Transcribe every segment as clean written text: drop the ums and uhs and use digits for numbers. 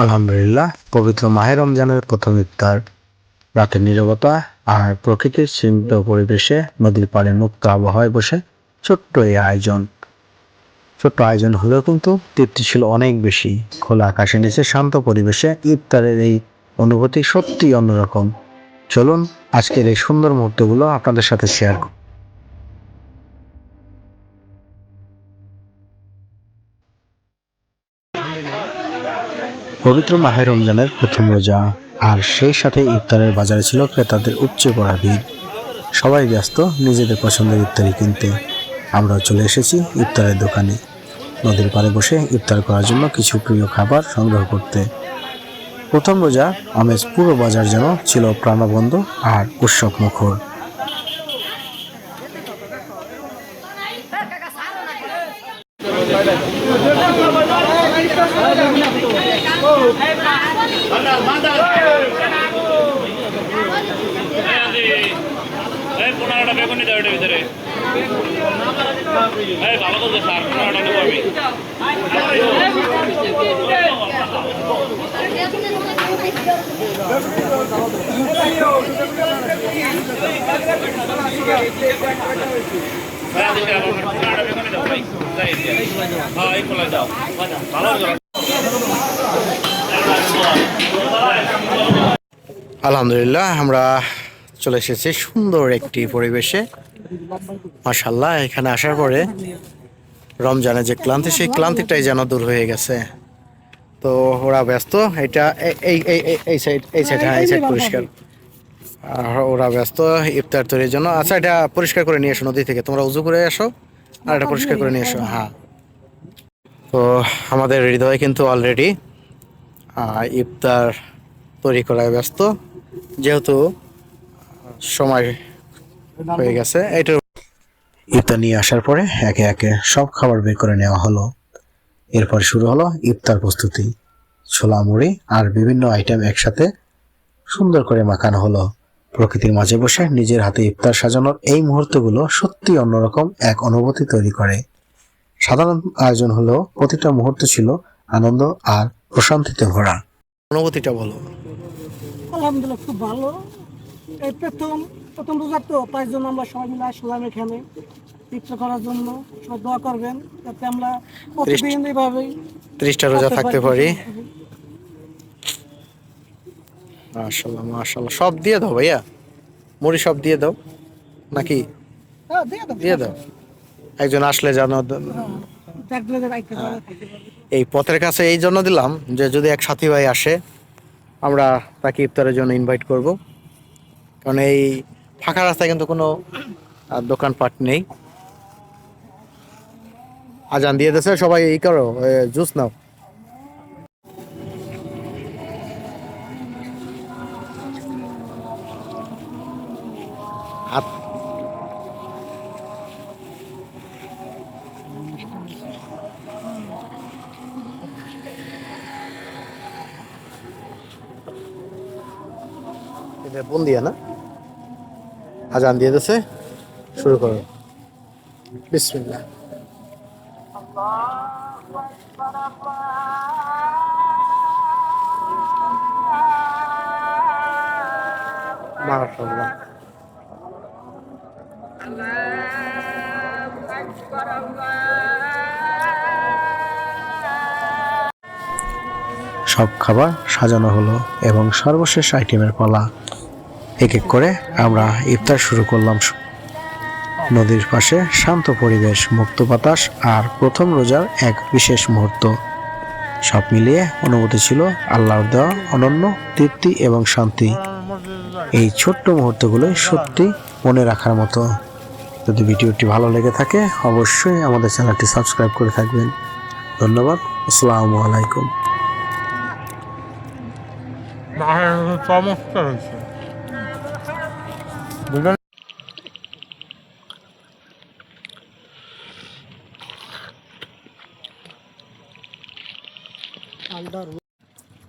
আলহামদুলিল্লাহ, পবিত্র মাহে রমজানের প্রথম ইফতার, রাতের নীরবতা আর প্রকৃতির স্নিগ্ধ পরিবেশে নদীর পাড়ে মুক্ত আবহাওয়ায় বসে ছোট্ট এই আয়োজন। ছোট্ট আয়োজন হলেও কিন্তু তৃপ্তি ছিল অনেক বেশি। খোলা আকাশের নিচে শান্ত পরিবেশে ইফতারের এই অনুভূতি সত্যি অন্যরকম। চলুন আজকের এই সুন্দর মুহূর্তগুলো আপনাদের সাথে শেয়ার করি। পবিত্র মাহে রমজানের প্রথম রোজা, আর সেই সাথে ইফতারের বাজারে ছিল ক্রেতাদের উপচে পড়া ভিড়। সবাই ব্যস্ত নিজেদের পছন্দের ইফতারি কিনতে। আমরাও চলে এসেছি ইফতারের দোকানে, নদীর পাড়ে বসে ইফতার করার জন্য কিছু প্রিয় খাবার সংগ্রহ করতে। প্রথম রোজা আমেজ পুরো বাজার যেন ছিল প্রাণবন্ত আর উৎসব মুখর। আলহামদুলিল্লাহ, আমরা চলে এসেছি সুন্দর একটি পরিবেশে। মাশাআল্লাহ, এখানে আসার পরে রমজানের যে ক্লান্তি, সেই ক্লান্তিটাই যেন দূর হয়ে গেছে। তো ওরা ব্যস্ত, এটা এই সাইড পরিষ্কার। আর ওরা ব্যস্ত ইফতার তৈরির জন্য। আচ্ছা, এটা পরিষ্কার করে নিয়ে এসো নদী থেকে, তোমরা উজু করে আসো আর এটা পরিষ্কার করে নিয়ে এসো। হ্যাঁ, তো আমাদের হৃদয় কিন্তু অলরেডি ইফতার তৈরি করায় ব্যস্ত, যেহেতু সময় হয়ে গেছে। এটা ইফতার নিয়ে আসার পরে একে একে সব খাবার বের করে নেওয়া হলো। এরপর শুরু হলো ইফতার প্রস্তুতি। ছোলা, মুড়ি আর বিভিন্ন আইটেম একসাথে সুন্দর করে মাখানো হলো। প্রকৃতির মাঝে বসে নিজের হাতে ইফতার সাজানোর এই মুহূর্তগুলো সত্যি অন্যরকম এক অনুভূতি তৈরি করে। সাধারণ আয়োজন হলেও প্রতিটা মুহূর্ত ছিল আনন্দ আর প্রশান্তিতে ভরা। অনুভূতিটা বলো। আলহামদুলিল্লাহ, খুব ভালো। এই প্রথম রোজা, তো তাই জন্য আমরা সবাই মিলে আসলাম এখানে ইফতার করার জন্য। সব দোয়া করবেন যাতে আমরা প্রতিদিন এইভাবেই 30টা রোজা থাকতে পারি। মাশাআল্লাহ মাশাআল্লাহ, সব দিয়ে দাও ভাইয়া, মুড়ি সব দিয়ে দাও নাকি? দিয়ে দাও, একজন আসলে জানো। এই পথের কাছে এই জন্য দিলাম যে যদি এক সাথী ভাই আসে, আমরা তাকে ইফতারের জন্য ইনভাইট করব। কারণ এই ফাঁকা রাস্তায় কিন্তু কোনো দোকানপাট নেই। আজান দিয়ে দিয়েছে, সবাই এই করো, জুস নাও। বন্দিয়া না, আজান দিয়ে দিয়েছে, শুরু করো। বিসমিল্লাহ। মাশাআল্লাহ, সব খাবার সাজানো হলো এবং সর্বশেষ আইটেমের পালা। এক এক করে আমরা ইফতার শুরু করলাম। নদীর পাশে শান্ত পরিবেশ, মুক্ত বাতাস আর প্রথম রোজার এক বিশেষ মুহূর্ত। সব মিলিয়ে অনুভূতি ছিল আল্লাহর দেওয়া অনন্য তৃপ্তি এবং শান্তি। এই ছোট্ট মুহূর্তগুলোই সত্যি মনে রাখার মতো। যদি ভিডিওটি ভালো লেগে থাকে অবশ্যই আমাদের চ্যানেলটি সাবস্ক্রাইব করে থাকবেন। ধন্যবাদ। আসসালামু আলাইকুম। চমৎকার হয়েছে।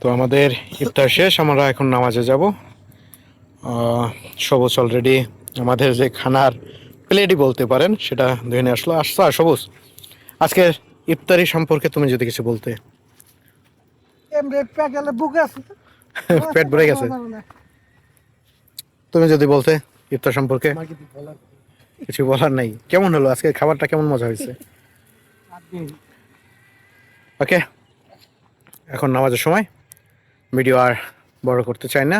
তো আমাদের ইফতার শেষ, আমরা এখন নামাজে যাব। সবুজ অলরেডি আমাদের যে খানার প্লেটই বলতে পারেন সেটা ধুয়ে নিয়ে আসলো। সবুজ, আজকের ইফতারি সম্পর্কে তুমি যদি কিছু বলতে। এমনি প্যাকেলে বুক আছে। পেট ভরে গেছে। তুমি যদি বলতে ইফতার সম্পর্কে কিছু বলার নাই, কেমন হলো আজকে খাবারটা, কেমন মজা হয়েছে? ওকে, এখন নামাজের সময়, ভিডিও আর বড় করতে চাই না,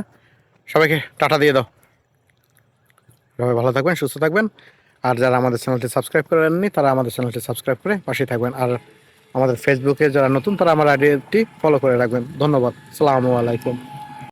সবাইকে টাটা দিয়ে দাও। সবাই ভালো থাকবেন, সুস্থ থাকবেন, আর যারা আমাদের চ্যানেলটি সাবস্ক্রাইব করেননি তারা আমাদের চ্যানেলটি সাবস্ক্রাইব করে পাশেই থাকবেন, আর আমাদের ফেসবুকে যারা নতুন তারা আমার আইডিটি ফলো করে রাখবেন। ধন্যবাদ, আসসালামু আলাইকুম।